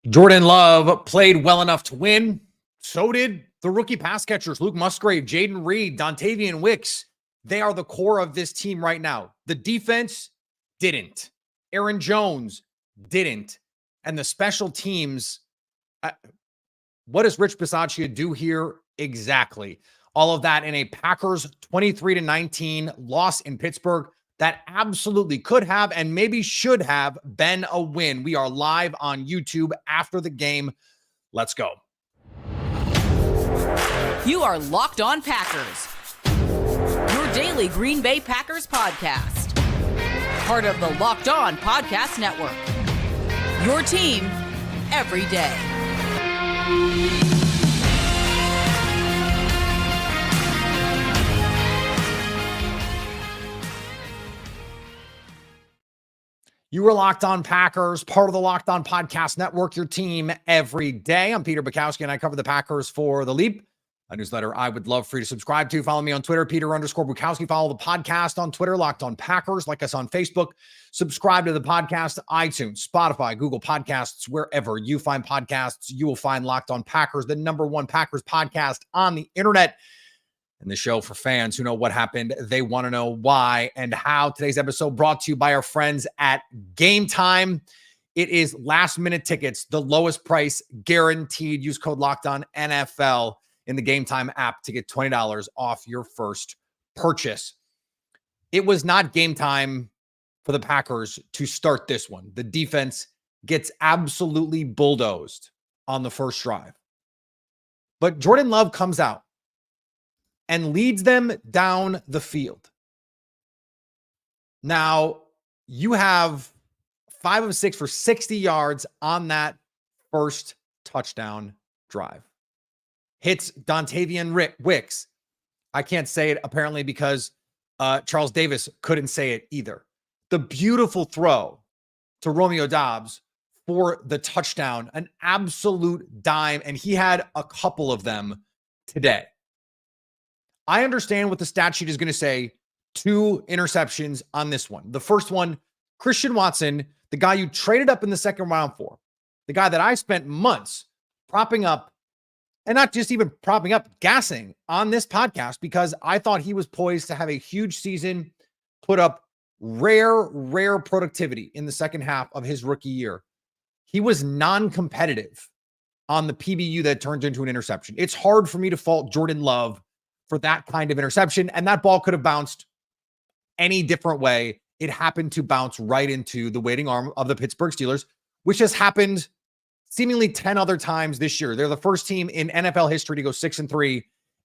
Jordan Love played well enough to win. So did the rookie pass catchers, Luke Musgrave, Jaden Reed, Dontavian Wicks. They are the core of this team right now. The defense didn't. Aaron Jones didn't. And the special teams, what does Rich Bisaccia do here exactly? All of that in a Packers 23-19 loss in Pittsburgh that absolutely could have and maybe should have been a win. We are live on YouTube after the game. Let's go. You are Locked On Packers, your daily Green Bay Packers podcast. Part of the Locked On Podcast Network, your team every day. You are Locked On Packers, part of the Locked On Podcast Network, your team every day. I'm Peter Bukowski, and I cover the Packers for The Leap, a newsletter I would love for you to subscribe to. Follow me on Twitter, Peter_Bukowski. Follow the podcast on Twitter, Locked On Packers. Like us on Facebook. Subscribe to the podcast, iTunes, Spotify, Google Podcasts, wherever you find podcasts, you will find Locked On Packers, the #1 Packers podcast on the internet. And the show for fans who know what happened, they want to know why and how. Today's episode brought to you by our friends at Game Time. It is last-minute tickets, the lowest price guaranteed. Use code LOCKEDONNFL in the Game Time app to get $20 off your first purchase. It was not game time for the Packers to start this one. The defense gets absolutely bulldozed on the first drive. But Jordan Love comes out and leads them down the field. Now, you have 5 of 6 for 60 yards on that first touchdown drive. Hits Dontavian Wicks. I can't say it apparently because Charles Davis couldn't say it either. The beautiful throw to Romeo Doubs for the touchdown, an absolute dime, and he had a couple of them today. I understand what the stat sheet is going to say. 2 interceptions on this one. The first one, Christian Watson, the guy you traded up in the second round for, the guy that I spent months propping up, and not just even propping up, gassing on this podcast because I thought he was poised to have a huge season, put up rare productivity in the second half of his rookie year. He was non-competitive on the PBU that turned into an interception. It's hard for me to fault Jordan Love for that kind of interception, and that ball could have bounced any different way. It happened to bounce right into the waiting arm of the Pittsburgh Steelers, which has happened seemingly 10 other times this year. They're the first team in NFL history to go 6-3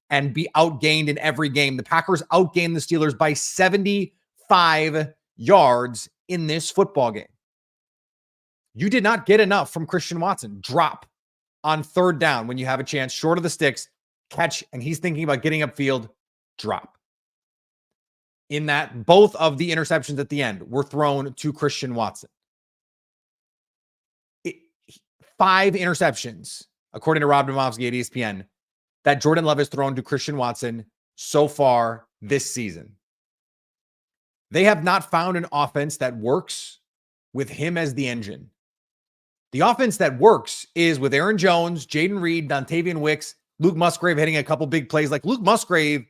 and be outgained in every game. The Packers outgained the Steelers by 75 yards in this football game. You did not get enough from Christian Watson. Drop on third down when you have a chance, short of the sticks, catch, and he's thinking about getting upfield, drop. In that, both of the interceptions at the end were thrown to Christian Watson. 5 interceptions, according to Rob Bukowski at ESPN, that Jordan Love has thrown to Christian Watson so far this season. They have not found an offense that works with him as the engine. The offense that works is with Aaron Jones, Jaden Reed, Dontavian Wicks, Luke Musgrave hitting a couple big plays. Like Luke Musgrave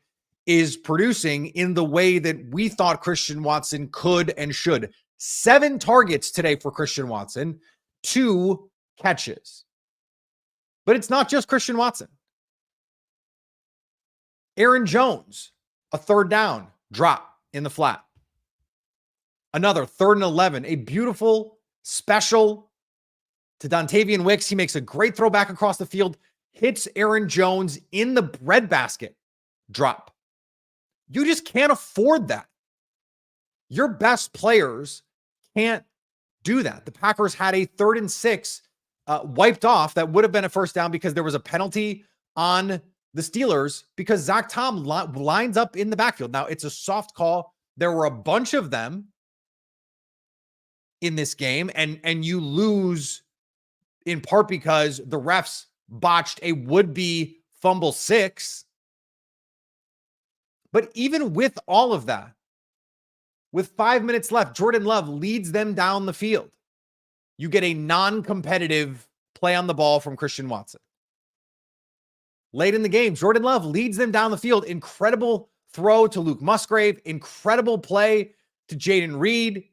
is producing in the way that we thought Christian Watson could and should. 7 targets today for Christian Watson, 2 catches. But it's not just Christian Watson. Aaron Jones, a third down, drop in the flat. Another 3rd and 11, a beautiful special to Dontavian Wicks. He makes a great throw back across the field, hits Aaron Jones in the breadbasket, drop. You just can't afford that. Your best players can't do that. The Packers had a 3rd and 6 wiped off that would have been a first down because there was a penalty on the Steelers because Zach Tom lines up in the backfield. Now, it's a soft call. There were a bunch of them in this game, and you lose in part because the refs botched a would-be fumble 6. But even with all of that, with 5 minutes left, Jordan Love leads them down the field. You get a non-competitive play on the ball from Christian Watson. Late in the game, Jordan Love leads them down the field. Incredible throw to Luke Musgrave. Incredible play to Jaden Reed.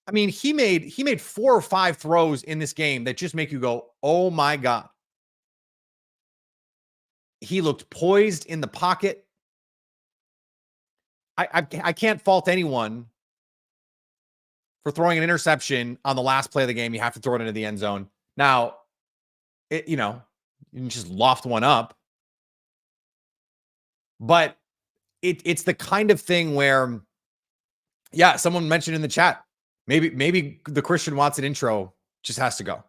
I mean, he made 4 or 5 throws in this game that just make you go, oh my God. He looked poised in the pocket. I can't fault anyone for throwing an interception on the last play of the game. You have to throw it into the end zone. Now, you just loft one up. But it's the kind of thing where, yeah, someone mentioned in the chat, maybe the Christian Watson intro just has to go.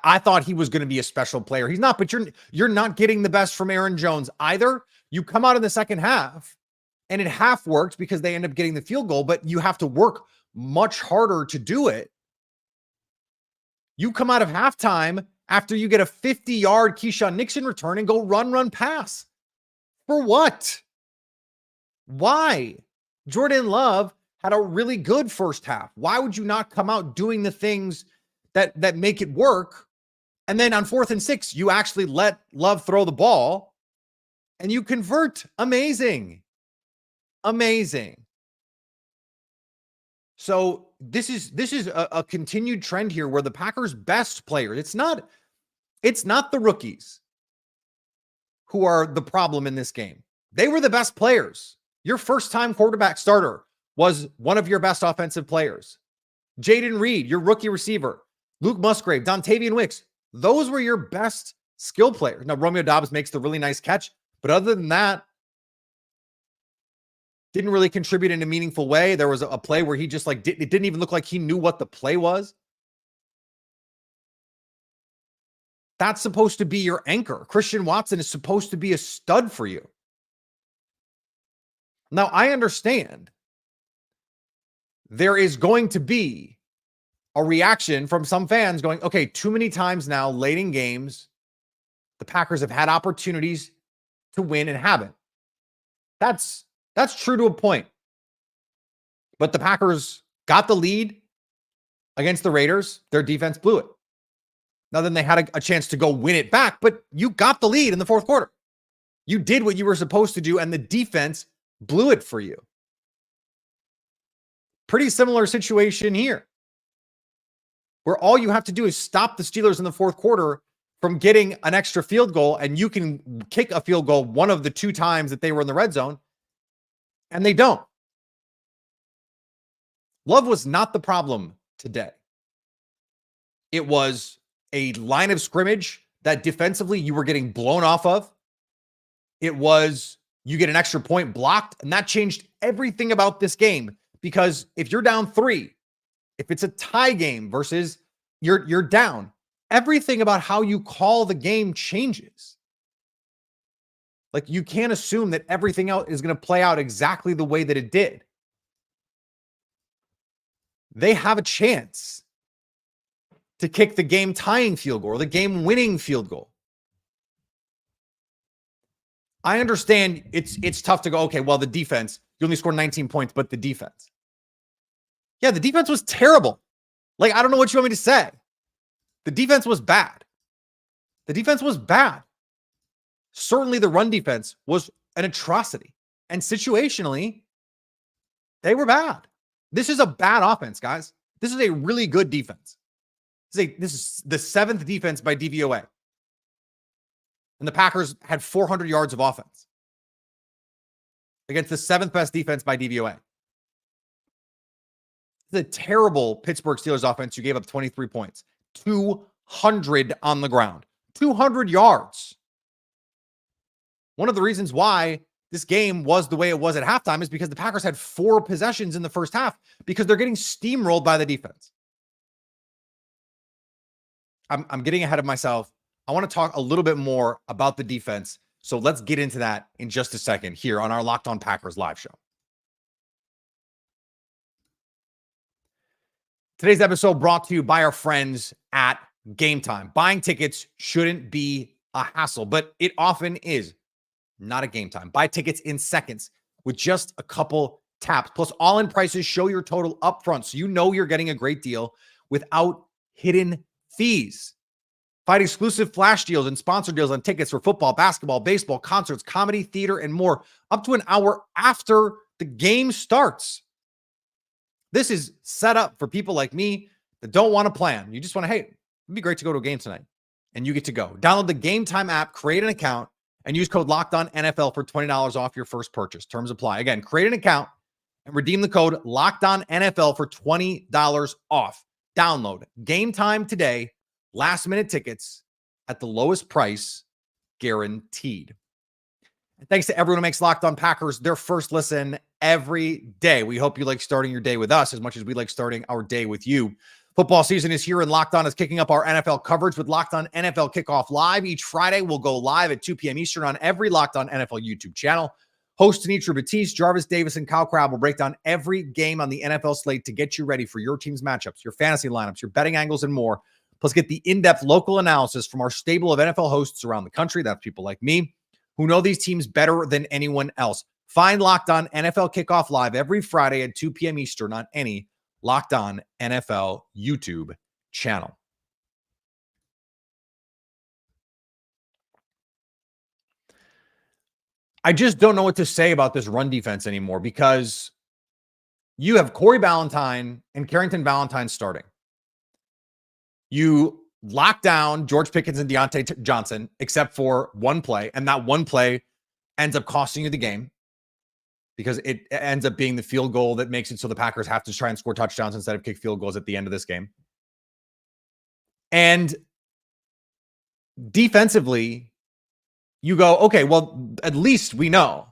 I thought he was going to be a special player. He's not, but you're not getting the best from Aaron Jones either. You come out in the second half, and it half worked because they end up getting the field goal, but you have to work much harder to do it. You come out of halftime after you get a 50-yard Keyshawn Nixon return and go run, pass. For what? Why? Jordan Love had a really good first half. Why would you not come out doing the things that make it work? And then on 4th and 6, you actually let Love throw the ball and you convert. Amazing. So this is a continued trend here where the Packers' best players, it's not the rookies who are the problem in this game. They were the best players. Your first-time quarterback starter was one of your best offensive players. Jaden Reed, your rookie receiver. Luke Musgrave, Dontavian Wicks. Those were your best skill players. Now, Romeo Doubs makes the really nice catch, but other than that, didn't really contribute in a meaningful way. There was a play where he just it didn't even look like he knew what the play was. That's supposed to be your anchor. Christian Watson is supposed to be a stud for you. Now, I understand there is going to be a reaction from some fans going, okay, too many times now late in games, the Packers have had opportunities to win and haven't. That's true to a point. But the Packers got the lead against the Raiders. Their defense blew it. Now, then they had a chance to go win it back, but you got the lead in the fourth quarter. You did what you were supposed to do, and the defense blew it for you. Pretty similar situation here, where all you have to do is stop the Steelers in the fourth quarter from getting an extra field goal, and you can kick a field goal one of the 2 times that they were in the red zone, and they don't. Love was not the problem today. It was a line of scrimmage that defensively you were getting blown off of. It was you get an extra point blocked, and that changed everything about this game, because if you're down 3, if it's a tie game versus you're down, everything about how you call the game changes. Like, you can't assume that everything else is going to play out exactly the way that it did. They have a chance to kick the game tying field goal or the game winning field goal. I understand it's tough to go, okay, well, the defense, you only scored 19 points, but the defense. Yeah, the defense was terrible. Like, I don't know what you want me to say. The defense was bad. Certainly the run defense was an atrocity. And situationally, they were bad. This is a bad offense, guys. This is a really good defense. This is the 7th defense by DVOA. And the Packers had 400 yards of offense against the 7th best defense by DVOA. It's a terrible Pittsburgh Steelers offense. You gave up 23 points, 200 on the ground, 200 yards. One of the reasons why this game was the way it was at halftime is because the Packers had 4 possessions in the first half because they're getting steamrolled by the defense. I'm getting ahead of myself. I want to talk a little bit more about the defense. So let's get into that in just a second here on our Locked On Packers live show. Today's episode brought to you by our friends at Game Time. Buying tickets shouldn't be a hassle, but it often is. Not at Game Time. Buy tickets in seconds with just a couple taps. Plus, all-in prices show your total upfront, so you know you're getting a great deal without hidden fees. Find exclusive flash deals and sponsor deals on tickets for football, basketball, baseball, concerts, comedy, theater, and more up to an hour after the game starts. This is set up for people like me that don't want to plan. You just want to, hey, it'd be great to go to a game tonight. And you get to go. Download the Game Time app, create an account, and use code LOCKEDONNFL for $20 off your first purchase. Terms apply. Again, create an account and redeem the code LOCKEDONNFL for $20 off. Download Game Time today. Last minute tickets at the lowest price guaranteed. And thanks to everyone who makes Locked On Packers their first listen every day. We hope you like starting your day with us as much as we like starting our day with you. Football season is here and Locked On is kicking up our NFL coverage with Locked On NFL Kickoff Live. Each Friday, we'll go live at 2 p.m. Eastern on every Locked On NFL YouTube channel. Hosts Anitra Batiste, Jarvis Davis, and Kyle Crabb will break down every game on the NFL slate to get you ready for your team's matchups, your fantasy lineups, your betting angles, and more. Plus, get the in-depth local analysis from our stable of NFL hosts around the country. That's people like me who know these teams better than anyone else. Find Locked On NFL Kickoff Live every Friday at 2 p.m. Eastern on any Locked On NFL YouTube channel. I just don't know what to say about this run defense anymore because you have Corey Ballantyne and Carrington Valentine starting. You lock down George Pickens and Deontay Johnson, except for one play, and that one play ends up costing you the game because it ends up being the field goal that makes it so the Packers have to try and score touchdowns instead of kick field goals at the end of this game. And defensively, you go, okay, well, at least we know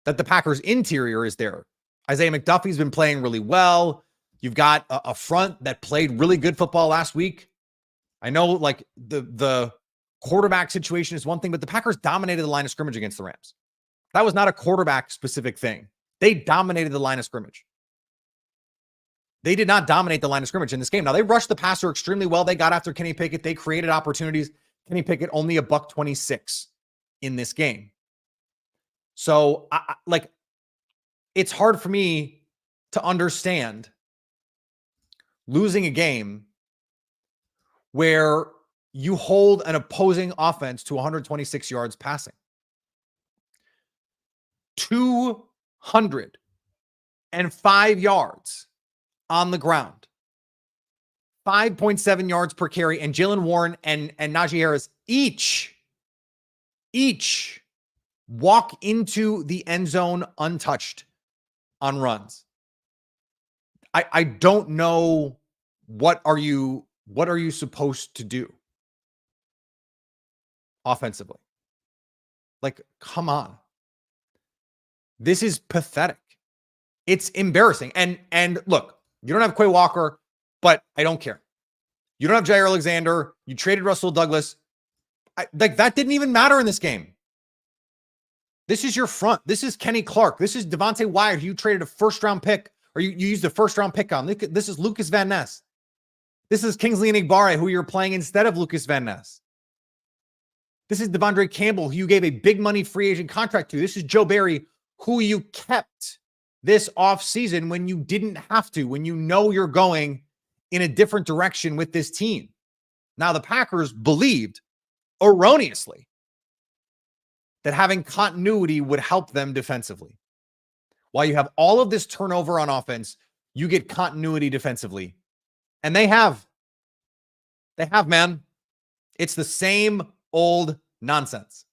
that the Packers interior is there. Isaiah McDuffie's been playing really well. You've got a front that played really good football last week. I know like the quarterback situation is one thing, but the Packers dominated the line of scrimmage against the Rams. That was not a quarterback specific thing. They dominated the line of scrimmage. They did not dominate the line of scrimmage in this game. Now they rushed the passer extremely well. They got after Kenny Pickett. They created opportunities. Kenny Pickett only $126 in this game. So it's hard for me to understand losing a game where you hold an opposing offense to 126 yards passing. 205 yards on the ground. 5.7 yards per carry. And Jaylen Warren and Najee Harris each walk into the end zone untouched on runs. I don't know what are you supposed to do offensively? Like, come on. This is pathetic. It's embarrassing. And look, you don't have Quay Walker, but I don't care. You don't have Jair Alexander. You traded Russell Douglas. That didn't even matter in this game. This is your front. This is Kenny Clark. This is Devontae Wyatt, who you traded a first-round pick, or you used a first-round pick on. This is Lucas Van Ness. This is Kingsley Enagbare, who you're playing instead of Lucas Van Ness. This is Devondre Campbell, who you gave a big money free agent contract to. This is Joe Barry, who you kept this offseason when you didn't have to, when you know you're going in a different direction with this team. Now, the Packers believed erroneously that having continuity would help them defensively. While you have all of this turnover on offense, you get continuity defensively. And they have, man. It's the same old nonsense.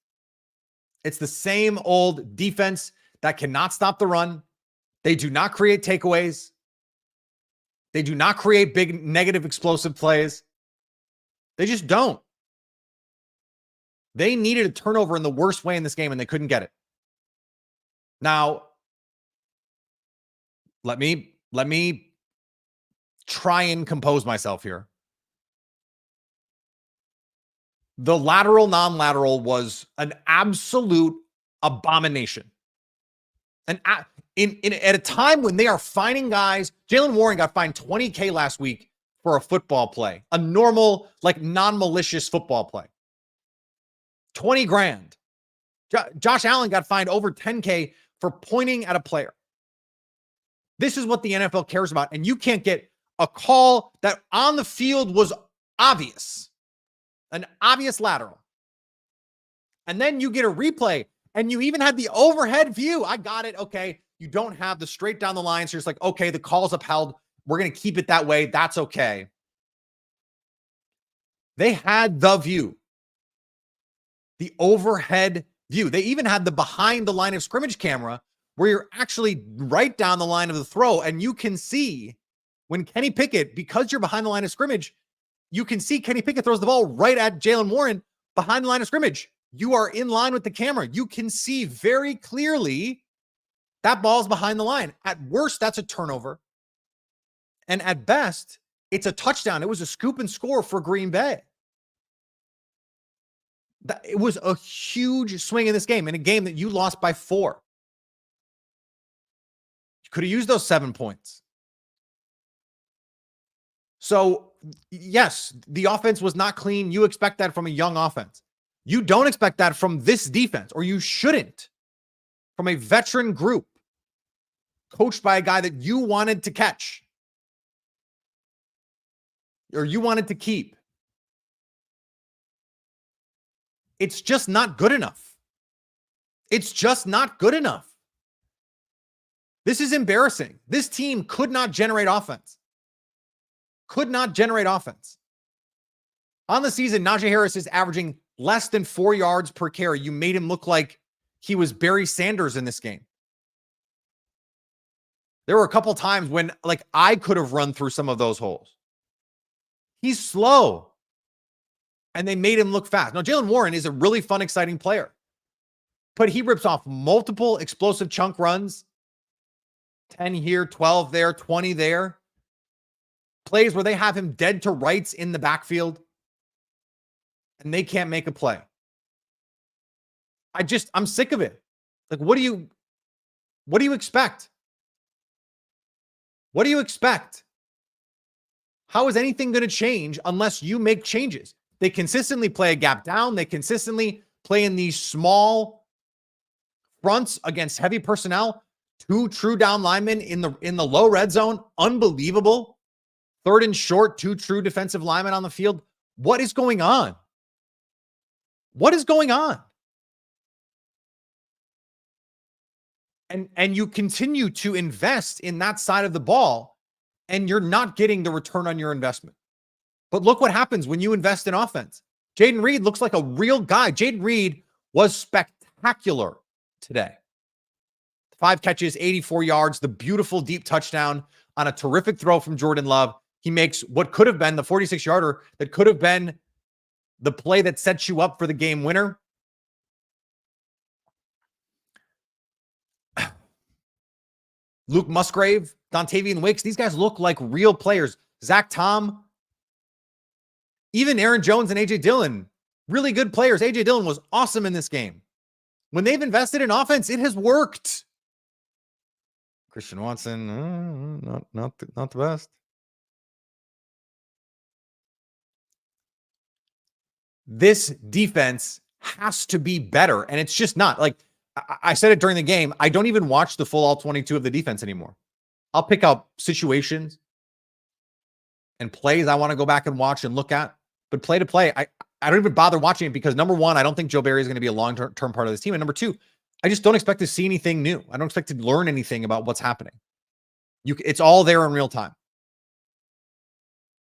It's the same old defense that cannot stop the run. They do not create takeaways. They do not create big negative explosive plays. They just don't. They needed a turnover in the worst way in this game, and they couldn't get it. Now, let me try and compose myself here. The lateral, non-lateral was an absolute abomination. And at a time when they are fining guys, Jaylen Warren got fined $20K last week for a football play, a normal, like non-malicious football play. 20 grand. Josh Allen got fined over 10K for pointing at a player. This is what the NFL cares about. And you can't get a call that on the field was obvious. An obvious lateral. And then you get a replay, and you even had the overhead view. I got it. Okay. You don't have the straight down the line. So you're just like, okay, the call's upheld. We're going to keep it that way. That's okay. They had the view. The overhead view. They even had the behind the line of scrimmage camera where you're actually right down the line of the throw, and you can see when Kenny Pickett, because you're behind the line of scrimmage, you can see Kenny Pickett throws the ball right at Jaylen Warren behind the line of scrimmage. You are in line with the camera. You can see very clearly that ball's behind the line. At worst, that's a turnover. And at best, it's a touchdown. It was a scoop and score for Green Bay. It was a huge swing in this game, in a game that you lost by 4. You could have used those 7 points. So, yes, the offense was not clean. You expect that from a young offense. You don't expect that from this defense, or you shouldn't, from a veteran group coached by a guy that you wanted to catch or you wanted to keep. It's just not good enough. It's just not good enough. This is embarrassing. This team could not generate offense. Could not generate offense. On the season, Najee Harris is averaging less than 4 yards per carry. You made him look like he was Barry Sanders in this game. There were a couple times when, like, I could have run through some of those holes. He's slow. And they made him look fast. Now, Jaylen Warren is a really fun, exciting player. But he rips off multiple explosive chunk runs. 10 here, 12 there, 20 there. Plays where they have him dead to rights in the backfield. And they can't make a play. I'm sick of it. Like, what do you expect? What do you expect? How is anything going to change unless you make changes? They consistently play a gap down. They consistently play in these small fronts against heavy personnel. 2 true down linemen in the low red zone. Unbelievable. 3rd and short, 2 true defensive linemen on the field. What is going on? What is going on? And you continue to invest in that side of the ball, and you're not getting the return on your investment. But look what happens when you invest in offense. Jayden Reed looks like a real guy. Jayden Reed was spectacular today. 5 catches, 84 yards, the beautiful deep touchdown on a terrific throw from Jordan Love. He makes what could have been the 46-yarder that could have been the play that sets you up for the game winner. Luke Musgrave, Dontavian Wicks, these guys look like real players. Zach Tom, even Aaron Jones and A.J. Dillon, really good players. A.J. Dillon was awesome in this game. When they've invested in offense, it has worked. Christian Watson, not the best. This defense has to be better, and it's just not. Like I said it during the game, I don't even watch the full all 22 of the defense anymore. I'll pick out situations and plays I want to go back and watch and look at, but play to play, I don't even bother watching it because, number one, I don't think Joe Barry is going to be a long-term part of this team, and number two, I just don't expect to see anything new. I don't expect to learn anything about what's happening. It's all there in real time.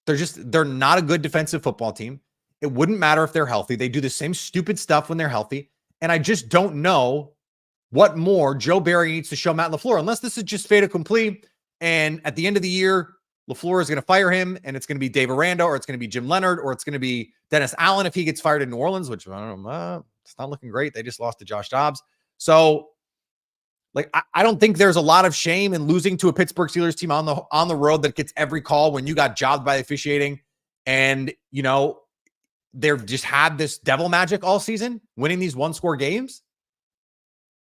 They're not a good defensive football team. It wouldn't matter if they're healthy. They do the same stupid stuff when they're healthy. And I just don't know what more Joe Barry needs to show Matt LaFleur, unless this is just fait accompli. And at the end of the year, LaFleur is going to fire him, and it's going to be Dave Aranda, or it's going to be Jim Leonard, or it's going to be Dennis Allen if he gets fired in New Orleans, which I don't know. It's not looking great. They just lost to Josh Dobbs. So, like, I don't think there's a lot of shame in losing to a Pittsburgh Steelers team on the road that gets every call when you got jobbed by officiating. And, you know, they've just had this devil magic all season, winning these one-score games.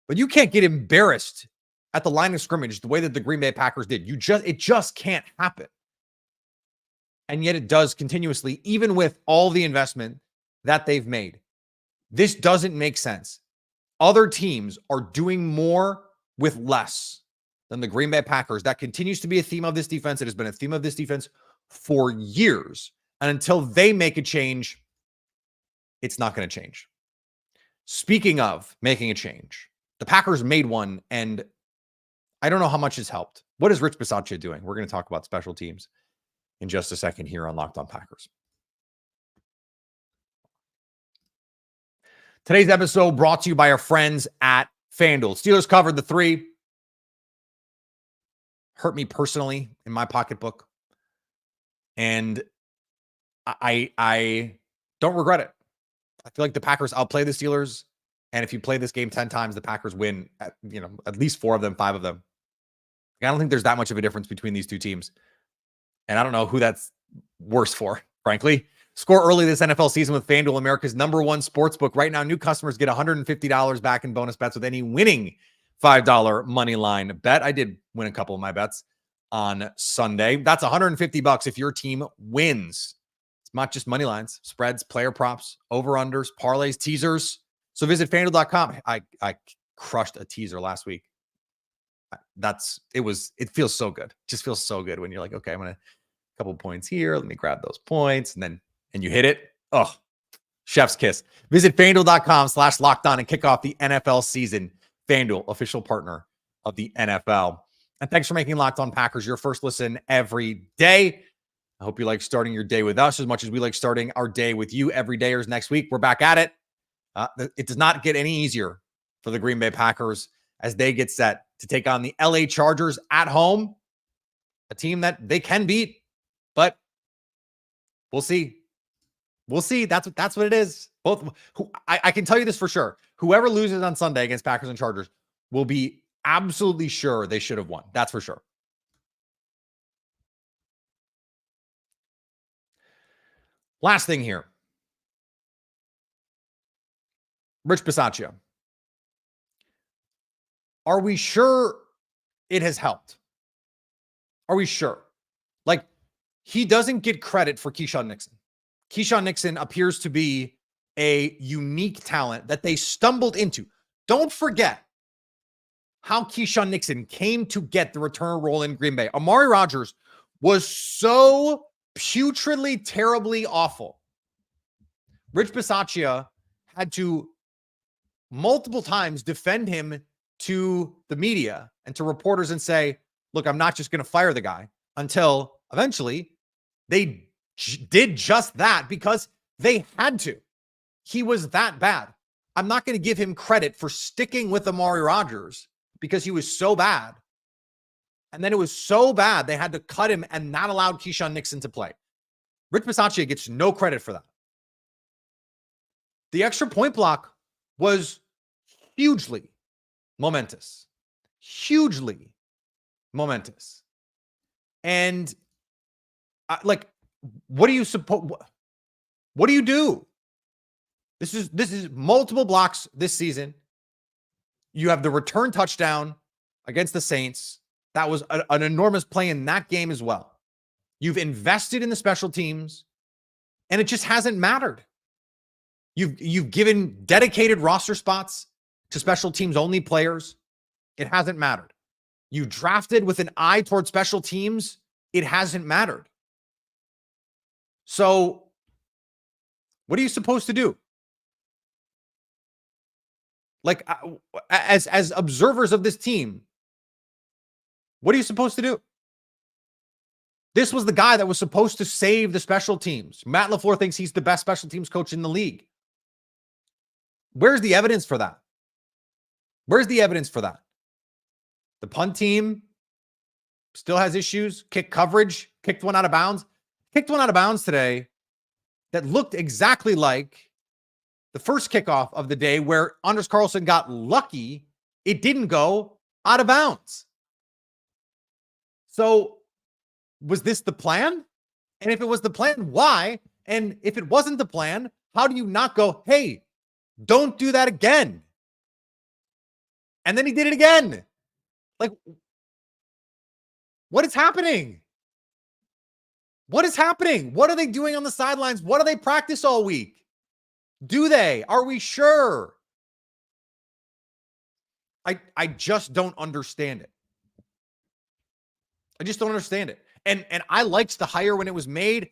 But you can't get embarrassed at the line of scrimmage the way that the Green Bay Packers did. It just can't happen. And yet it does continuously, even with all the investment that they've made. This doesn't make sense. Other teams are doing more with less than the Green Bay Packers. That continues to be a theme of this defense. It has been a theme of this defense for years. And until they make a change, it's not going to change. Speaking of making a change, the Packers made one, and I don't know how much has helped. What is Rich Bisaccia doing? We're going to talk about special teams in just a second here on Locked On Packers. Today's episode brought to you by our friends at FanDuel. Steelers covered the 3. Hurt me personally in my pocketbook. And I don't regret it. I feel like the Packers outplay the Steelers. And if you play this game 10 times, the Packers win at least 4 of them, 5 of them. I don't think there's that much of a difference between these two teams. And I don't know who that's worse for, frankly. Score early this NFL season with FanDuel, America's #1 sportsbook. Right now, new customers get $150 back in bonus bets with any winning $5 money line bet. I did win a couple of my bets on Sunday. That's $150 if your team wins. It's not just money lines, spreads, player props, over-unders, parlays, teasers. So visit FanDuel.com. I crushed a teaser last week. It feels so good. Just feels so good when you're like, okay, I'm going to couple points here. Let me grab those points. And you hit it. Oh, chef's kiss. Visit FanDuel.com/lockedon and kick off the NFL season. FanDuel, official partner of the NFL. And thanks for making Locked On Packers your first listen every day. I hope you like starting your day with us as much as we like starting our day with you. Every dayers next week. We're back at it. It does not get any easier for the Green Bay Packers as they get set to take on the LA Chargers at home, a team that they can beat, but we'll see. We'll see. That's what it is. I can tell you this for sure. Whoever loses on Sunday against Packers and Chargers will be absolutely sure they should have won. That's for sure. Last thing here. Rich Bisaccia. Are we sure it has helped? Are we sure? Like, he doesn't get credit for Keyshawn Nixon. Keyshawn Nixon appears to be a unique talent that they stumbled into. Don't forget how Keyshawn Nixon came to get the return role in Green Bay. Amari Rodgers was so putridly, terribly awful. Rich Bisaccia had to multiple times defend him to the media and to reporters and say, look, I'm not just going to fire the guy, until eventually they did just that because they had to. He was that bad. I'm not going to give him credit for sticking with Amari Rodgers because he was so bad. And then it was so bad they had to cut him and not allow Keyshawn Nixon to play. Rich Bisaccia gets no credit for that. The extra point block was hugely momentous. Hugely momentous. And what do you suppose? What do you do? This is multiple blocks this season. You have the return touchdown against the Saints. That was an enormous play in that game as well. You've invested in the special teams, and it just hasn't mattered. You've given dedicated roster spots to special teams only players. It hasn't mattered. You drafted with an eye toward special teams. It hasn't mattered. So what are you supposed to do? Like, as observers of this team, what are you supposed to do? This was the guy that was supposed to save the special teams. Matt LaFleur thinks he's the best special teams coach in the league. Where's the evidence for that? Where's the evidence for that? The punt team still has issues. Kick coverage, kicked one out of bounds. Kicked one out of bounds today that looked exactly like the first kickoff of the day where Anders Carlson got lucky. It didn't go out of bounds. So was this the plan? And if it was the plan, why? And if it wasn't the plan, how do you not go, hey, don't do that again? And then he did it again. Like, what is happening? What is happening? What are they doing on the sidelines? What do they practice all week? Do they? Are we sure? I just don't understand it. I just don't understand it. And I liked the hire when it was made.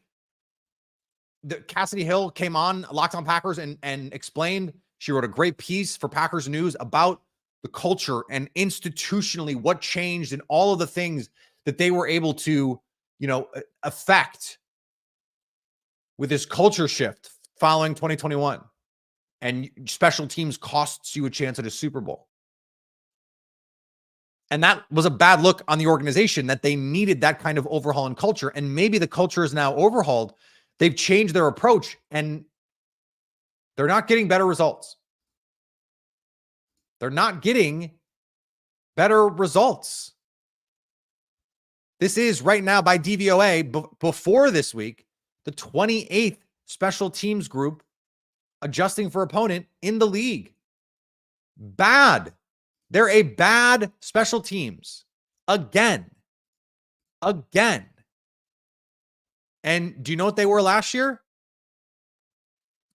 Cassidy Hill came on Locked On Packers and explained. She wrote a great piece for Packers News about the culture and institutionally what changed and all of the things that they were able to, affect with this culture shift following 2021. And special teams costs you a chance at a Super Bowl. And that was a bad look on the organization, that they needed that kind of overhaul in culture. And maybe the culture is now overhauled. They've changed their approach and they're not getting better results. They're not getting better results. This is right now by DVOA, before this week, the 28th special teams group adjusting for opponent in the league. Bad. They're a bad special teams. Again. And do you know what they were last year?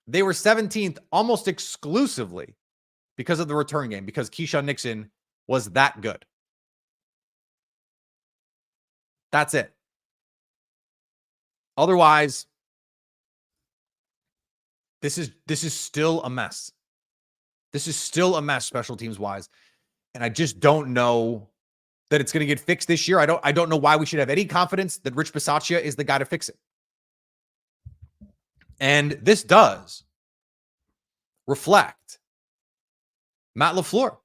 They were 17th almost exclusively because of the return game, because Keyshawn Nixon was that good. That's it. Otherwise, this is still a mess. This is still a mess special teams wise. And I just don't know that it's going to get fixed this year. I don't know why we should have any confidence that Rich Bisaccia is the guy to fix it. And this does reflect Matt LaFleur.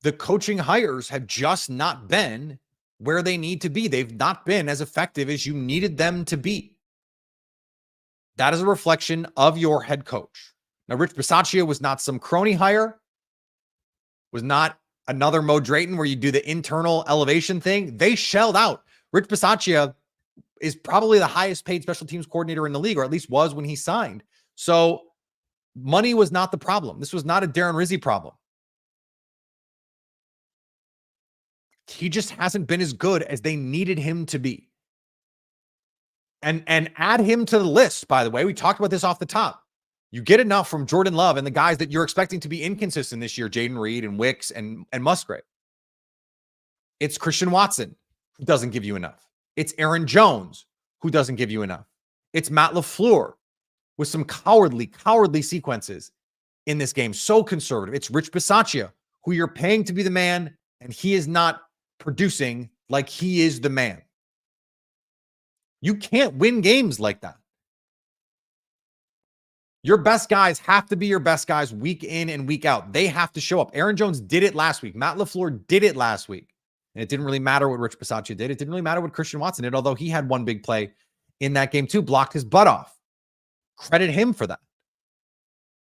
The coaching hires have just not been where they need to be. They've not been as effective as you needed them to be. That is a reflection of your head coach. Now, Rich Bisaccia was not some crony hire, was not another Mo Drayton where you do the internal elevation thing. They shelled out. Rich Bisaccia is probably the highest paid special teams coordinator in the league, or at least was when he signed. So money was not the problem. This was not a Darren Rizzi problem. He just hasn't been as good as they needed him to be. And add him to the list, by the way. We talked about this off the top. You get enough from Jordan Love and the guys that you're expecting to be inconsistent this year, Jaden Reed and Wicks and Musgrave. It's Christian Watson, who doesn't give you enough. It's Aaron Jones, who doesn't give you enough. It's Matt LaFleur with some cowardly sequences in this game. So conservative. It's Rich Bisaccia, who you're paying to be the man, and he is not producing like he is the man. You can't win games like that. Your best guys have to be your best guys week in and week out. They have to show up. Aaron Jones did it last week. Matt LaFleur did it last week. And it didn't really matter what Rich Bisaccia did. It didn't really matter what Christian Watson did, although he had one big play in that game too, blocked his butt off. Credit him for that.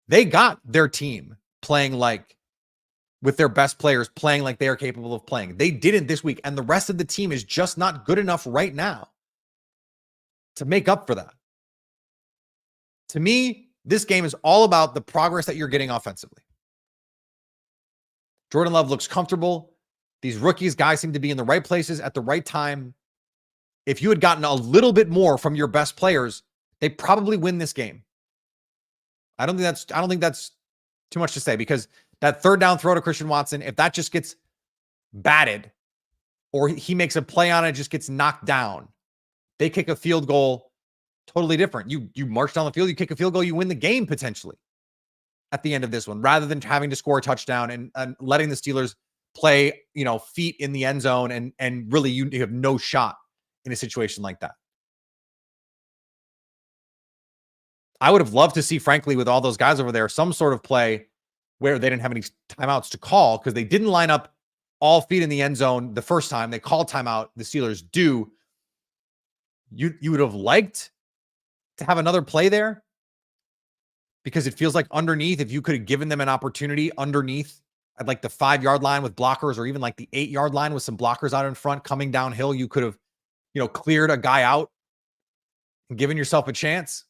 They got their team playing with their best players playing like they are capable of playing. They didn't this week, and the rest of the team is just not good enough right now to make up for that. To me, this game is all about the progress that you're getting offensively. Jordan Love looks comfortable. These rookies, guys seem to be in the right places at the right time. If you had gotten a little bit more from your best players, they probably win this game. I don't think that's too much to say, because that third down throw to Christian Watson, if that just gets batted or he makes a play on it, just gets knocked down, they kick a field goal, totally different. You march down the field, you kick a field goal, you win the game potentially at the end of this one, rather than having to score a touchdown and letting the Steelers play, feet in the end zone and really you have no shot in a situation like that. I would have loved to see, frankly, with all those guys over there, some sort of play where they didn't have any timeouts to call, because they didn't line up all feet in the end zone the first time. They called timeout. The Steelers do. You would have liked to have another play there, because it feels like underneath, if you could have given them an opportunity underneath at like the 5-yard line with blockers, or even like the 8-yard line with some blockers out in front coming downhill, you could have, cleared a guy out and given yourself a chance.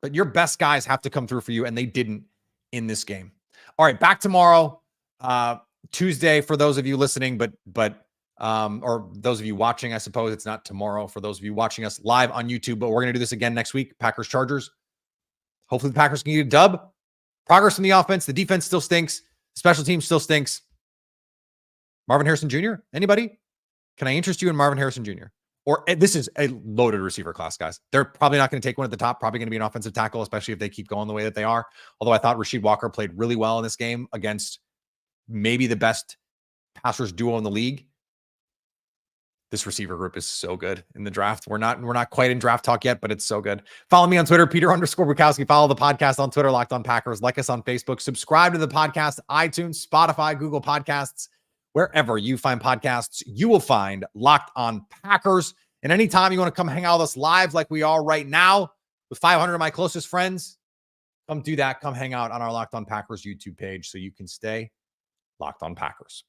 But your best guys have to come through for you, and they didn't in this game. All right, back tomorrow, Tuesday for those of you listening, or those of you watching, I suppose it's not tomorrow for those of you watching us live on YouTube, but we're going to do this again next week. Packers Chargers. Hopefully the Packers can get a dub. Progress from the offense. The defense still stinks. Special team still stinks. Marvin Harrison Jr. Anybody? Can I interest you in Marvin Harrison Jr.? or this is a loaded receiver class, guys. They're probably not going to take one at the top, probably going to be an offensive tackle, especially if they keep going the way that they are. Although I thought Rasheed Walker played really well in this game against maybe the best passers duo in the league. This receiver group is so good in the draft. We're not quite in draft talk yet, but it's so good. Follow me on Twitter, Peter_Bukowski. Follow the podcast on Twitter, Locked On Packers. Like us on Facebook. Subscribe to the podcast, iTunes, Spotify, Google Podcasts. Wherever you find podcasts, you will find Locked On Packers. And anytime you want to come hang out with us live like we are right now with 500 of my closest friends, come do that. Come hang out on our Locked On Packers YouTube page so you can stay Locked On Packers.